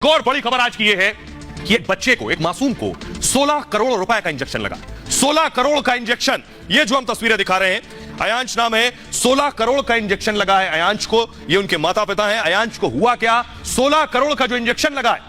और बड़ी खबर आज की यह है कि एक बच्चे को, एक मासूम को 16 करोड़ रुपए का इंजेक्शन लगा। 16 करोड़ का इंजेक्शन, ये जो हम तस्वीरें दिखा रहे हैं, अयांश नाम है, 16 करोड़ का इंजेक्शन लगा है अयांश को। ये उनके माता पिता हैं। अयांश को हुआ क्या, 16 करोड़ का जो इंजेक्शन लगा है,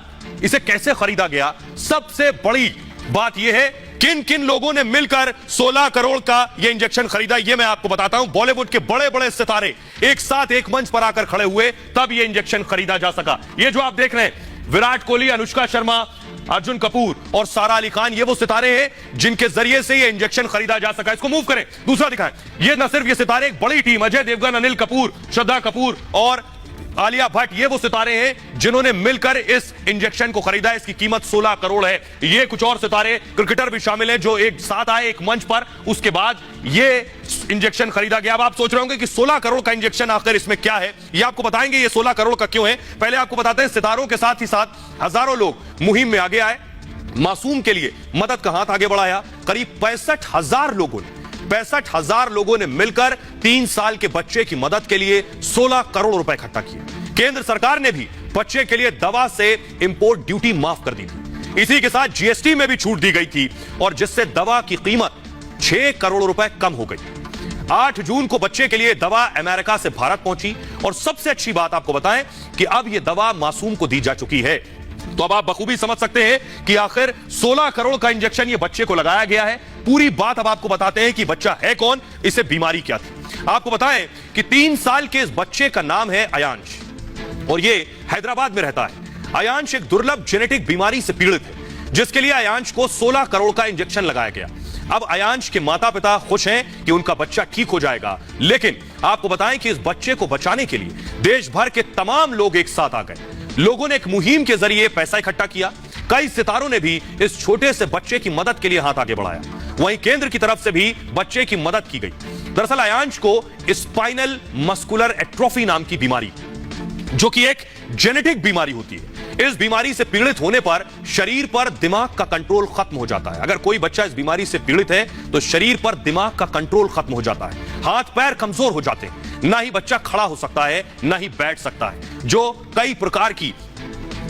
इसे कैसे खरीदा गया, सबसे बड़ी बात यह है किन किन लोगों ने मिलकर 16 करोड़ का यह इंजेक्शन खरीदा, यह मैं आपको बताता हूं। बॉलीवुड के बड़े बड़े सितारे एक साथ एक मंच पर आकर खड़े हुए, तब यह इंजेक्शन खरीदा जा सका। यह जो आप देख रहे हैं, विराट कोहली, अनुष्का शर्मा, अर्जुन कपूर और सारा अली खान, ये वो सितारे हैं जिनके जरिए से ये इंजेक्शन खरीदा जा सका। इसको मूव करें, दूसरा दिखाएं। ये न सिर्फ ये सितारे, एक बड़ी टीम, अजय देवगन, अनिल कपूर, श्रद्धा कपूर और आलिया भट्ट, ये वो सितारे हैं जिन्होंने मिलकर इस इंजेक्शन को खरीदा। इसकी कीमत 16 करोड़ है। ये कुछ और सितारे, क्रिकेटर भी शामिल हैं जो एक साथ आए एक मंच पर, उसके बाद ये इंजेक्शन खरीदा गया। अब आप सोच रहे होंगे कि 16 करोड़ का इंजेक्शन आखिर इसमें क्या है, ये आपको बताएंगे ये 16 करोड़ का क्यों है। पहले आपको बताते हैं, सितारों के साथ ही साथ हजारों लोग मुहिम में आगे आए, मासूम के लिए मदद का हाथ आगे बढ़ाया। करीब 65,000 लोगों ने मिलकर 3 साल के बच्चे की मदद के लिए 16 करोड़ रुपए इकट्ठा किए। केंद्र सरकार ने भी बच्चे के लिए दवा से इंपोर्ट ड्यूटी माफ कर दी थी। इसी के साथ जीएसटी में भी छूट दी गई थी, और जिससे दवा की कीमत 6 करोड़ रुपए कम हो गई। 8 जून को बच्चे के लिए दवा अमेरिका से भारत पहुंची, और सबसे अच्छी बात आपको बताएं कि अब यह दवा मासूम को दी जा चुकी है। तो अब आप बखूबी समझ सकते हैं कि आखिर 16 करोड़ का इंजेक्शन ये बच्चे को लगाया गया है। पूरी बात अब आपको बताते हैं कि बच्चा है कौन, इसे बीमारी क्या थी। आपको बताएं कि 3 साल के इस बच्चे का नाम है अयांश, और ये हैदराबाद में रहता है। अयांश एक दुर्लभ जेनेटिक बीमारी से पीड़ित है, जिसके लिए अयांश को 16 करोड़ का इंजेक्शन लगाया गया। अब अयांश के माता पिता खुश हैं कि उनका बच्चा ठीक हो जाएगा, लेकिन आपको बताएं कि इस बच्चे को बचाने के लिए देश भर के तमाम लोग एक साथ आ गए। लोगों ने एक मुहिम के जरिए पैसा इकट्ठा किया। कई सितारों ने भी इस छोटे से बच्चे की मदद के लिए हाथ आगे बढ़ाया। वहीं केंद्र की तरफ से भी बच्चे की मदद की गई। दरअसल अयांश को स्पाइनल मस्कुलर एट्रोफी नाम की बीमारी, जो कि एक जेनेटिक बीमारी होती है, इस बीमारी से पीड़ित होने पर शरीर पर दिमाग का कंट्रोल खत्म हो जाता है। अगर कोई बच्चा इस बीमारी से पीड़ित है तो शरीर पर दिमाग का कंट्रोल खत्म हो जाता है, हाथ पैर कमजोर हो जाते हैं, ना ही बच्चा खड़ा हो सकता है, ना ही बैठ सकता है, जो कई प्रकार की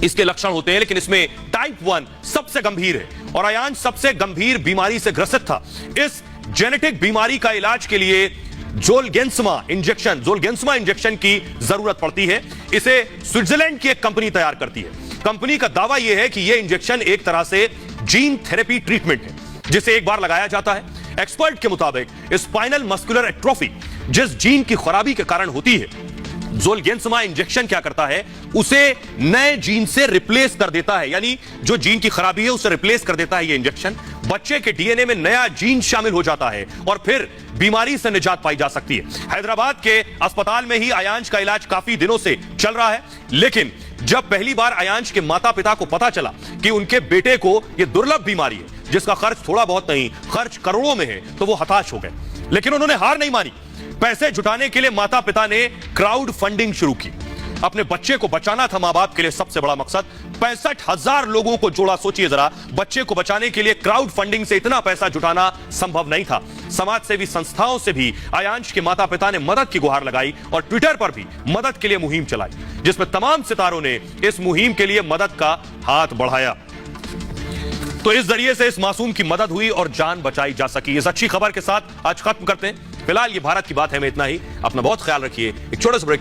इसके लक्षण होते हैं। लेकिन इसमें टाइप 1 सबसे गंभीर है, और अयांश सबसे गंभीर बीमारी से ग्रसित था। इस जेनेटिक बीमारी का इलाज के लिए जोलगेंसमा इंजेक्शन की जरूरत पड़ती है। इसे स्विट्जरलैंड की एक कंपनी तैयार करती है। कंपनी का दावा यह है कि यह इंजेक्शन एक तरह से जीन थेरेपी ट्रीटमेंट है, जिसे एक बार लगाया जाता है। एक्सपर्ट के मुताबिक स्पाइनल मस्कुलर एट्रोफी जिस जीन की खराबी के कारण होती है, जोलगेंसमा इंजेक्शन क्या करता है, उसे नए जीन से रिप्लेस कर देता है। यानी जो जीन की खराबी है उसे रिप्लेस कर देता है ये इंजेक्शन। बच्चे के डीएनए में नया जीन शामिल हो जाता है, और फिर बीमारी से निजात पाई जा सकती है। हैदराबाद के अस्पताल में ही अयांश का इलाज काफी दिनों से चल रहा है, लेकिन जब पहली बार अयांश के माता पिता को पता चला कि उनके बेटे को यह दुर्लभ बीमारी है, जिसका खर्च थोड़ा बहुत नहीं, खर्च करोड़ों में है, तो वो हताश हो गए। लेकिन उन्होंने हार नहीं मानी। पैसे जुटाने के लिए माता पिता ने क्राउड फंडिंग शुरू की। अपने बच्चे को बचाना था मां बाप के लिए सबसे बड़ा मकसद। 65,000 लोगों को जोड़ा। सोचिए जरा, बच्चे को बचाने के लिए क्राउड फंडिंग से इतना पैसा जुटाना संभव नहीं था। समाज सेवी संस्थाओं से भी अयांश के माता पिता ने मदद की गुहार लगाई, और ट्विटर पर भी मदद के लिए मुहिम चलाई, जिसमें तमाम सितारों ने इस मुहिम के लिए मदद का हाथ बढ़ाया। तो इस जरिए से इस मासूम की मदद हुई और जान बचाई जा सकी। इस अच्छी खबर के साथ आज खत्म करते हैं। फिलहाल ये भारत की बात है में इतना ही। अपना बहुत ख्याल रखिए। एक छोटा सा ब्रेक।